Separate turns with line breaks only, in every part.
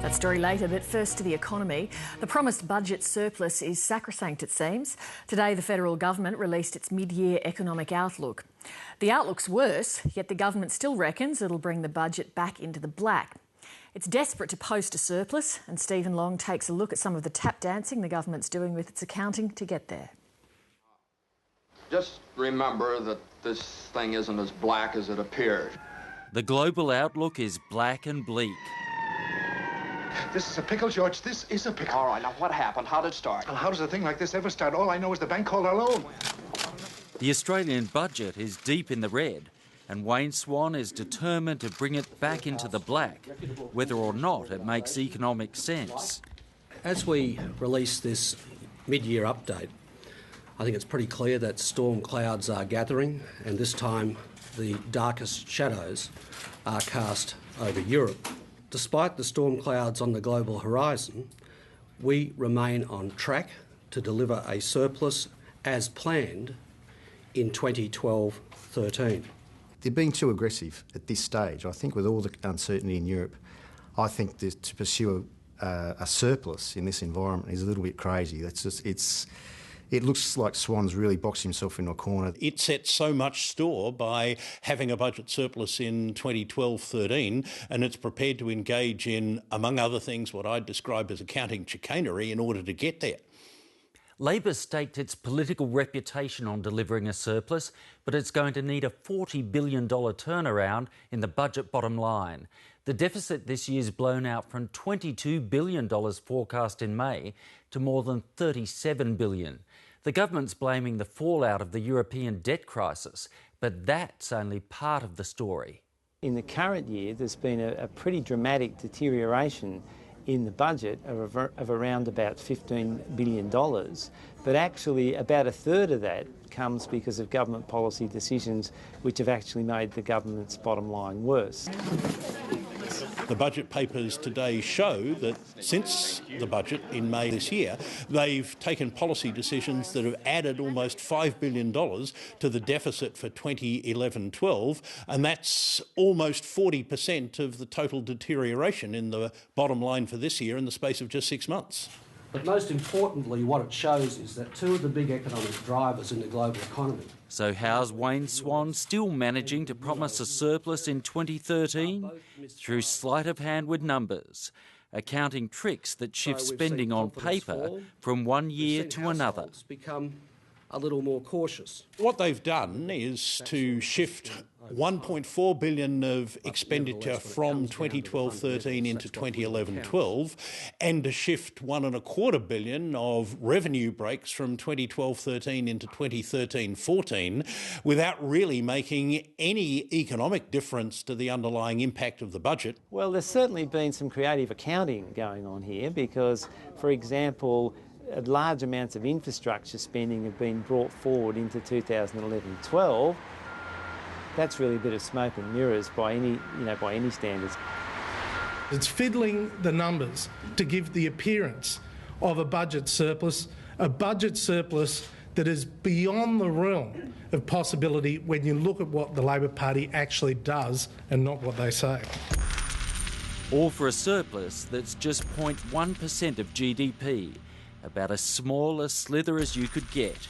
That story later, but first to the economy. The promised budget surplus is sacrosanct, it seems. Today, the federal government released its mid-year economic outlook. The outlook's worse, yet the government still reckons it'll bring the budget back into the black. It's desperate to post a surplus, and Stephen Long takes a look at some of the tap dancing the government's doing with its accounting to get there.
Just remember that this thing isn't as black as it appears.
The global outlook is black and bleak.
This is a pickle, George. This is a pickle.
All right, now what happened? How did it start?
Well, how does a thing like this ever start? All I know is the bank called our loan.
The Australian budget is deep in the red, and Wayne Swan is determined to bring it back into the black, whether or not it makes economic sense.
As we release this mid-year update, I think it's pretty clear that storm clouds are gathering, and this time the darkest shadows are cast over Europe. Despite the storm clouds on the global horizon, we remain on track to deliver a surplus as planned in 2012-13.
They're being too aggressive at this stage. I think with all the uncertainty in Europe, I think that to pursue a surplus in this environment is a little bit crazy. It looks like Swan's really boxed himself into a corner.
It sets so much store by having a budget surplus in 2012-13, and it's prepared to engage in, among other things, what I'd describe as accounting chicanery in order to get there.
Labor staked its political reputation on delivering a surplus, but it's going to need a $40 billion turnaround in the budget bottom line. The deficit this year's blown out from $22 billion forecast in May to more than $37 billion. The government's blaming the fallout of the European debt crisis, but that's only part of the story.
In the current year, there's been a pretty dramatic deterioration in the budget of around about $15 billion, but actually about a third of that comes because of government policy decisions which have actually made the government's bottom line worse.
The budget papers today show that since the budget in May this year, they've taken policy decisions that have added almost $5 billion to the deficit for 2011-12, and that's almost 40% of the total deterioration in the bottom line for this year in the space of just 6 months.
But most importantly, what it shows is that two of the big economic drivers in the global economy.
So how's Wayne Swan still managing to promise a surplus in 2013? Through sleight of hand with numbers, accounting tricks that shift spending on paper from one year to another.
Become a little more cautious.
What they've done is to shift $1.4 billion of expenditure from 2012-13 into 2011-12, and to shift $1.25 billion of revenue breaks from 2012-13 into 2013-14, without really making any economic difference to the underlying impact of the budget.
Well, there's certainly been some creative accounting going on here because, for example, large amounts of infrastructure spending have been brought forward into 2011-12. That's really a bit of smoke and mirrors by any standards.
It's fiddling the numbers to give the appearance of a budget surplus that is beyond the realm of possibility when you look at what the Labor Party actually does and not what they say.
All for a surplus that's just 0.1% of GDP. About as small a slither as you could get.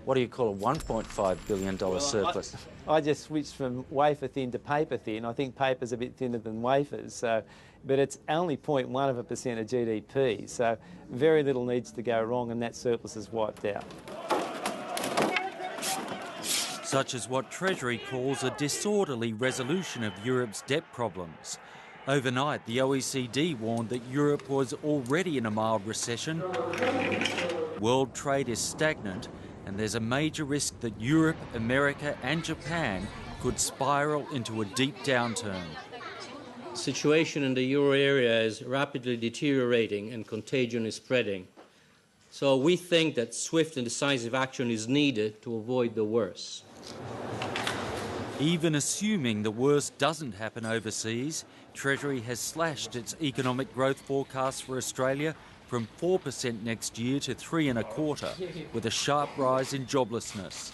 What do you call a $1.5 billion surplus?
I just switched from wafer thin to paper thin. I think paper's a bit thinner than wafers, but it's only 0.1% of GDP, so very little needs to go wrong and that surplus is wiped out.
Such as what Treasury calls a disorderly resolution of Europe's debt problems. Overnight, the OECD warned that Europe was already in a mild recession. World trade is stagnant, and there's a major risk that Europe, America and Japan could spiral into a deep downturn.
The situation in the euro area is rapidly deteriorating and contagion is spreading. So we think that swift and decisive action is needed to avoid the worst.
Even assuming the worst doesn't happen overseas, Treasury has slashed its economic growth forecast for Australia from 4% next year to 3.25%, with a sharp rise in joblessness.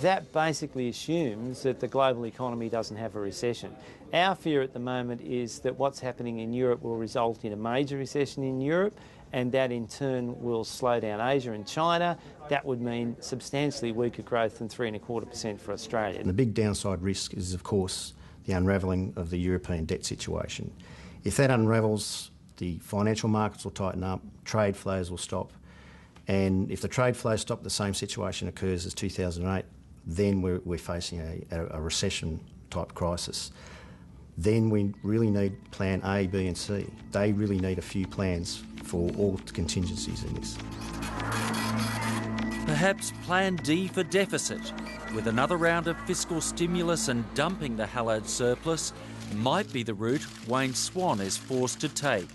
That basically assumes that the global economy doesn't have a recession. Our fear at the moment is that what's happening in Europe will result in a major recession in Europe, and that in turn will slow down Asia and China. That would mean substantially weaker growth than 3.25% for Australia.
And the big downside risk is, of course, the unravelling of the European debt situation. If that unravels, the financial markets will tighten up, trade flows will stop, and if the trade flows stop, the same situation occurs as 2008, then we're facing a recession-type crisis. Then we really need plan A, B and C. They really need a few plans for all contingencies in this.
Perhaps plan D for deficit, with another round of fiscal stimulus and dumping the hallowed surplus, might be the route Wayne Swan is forced to take.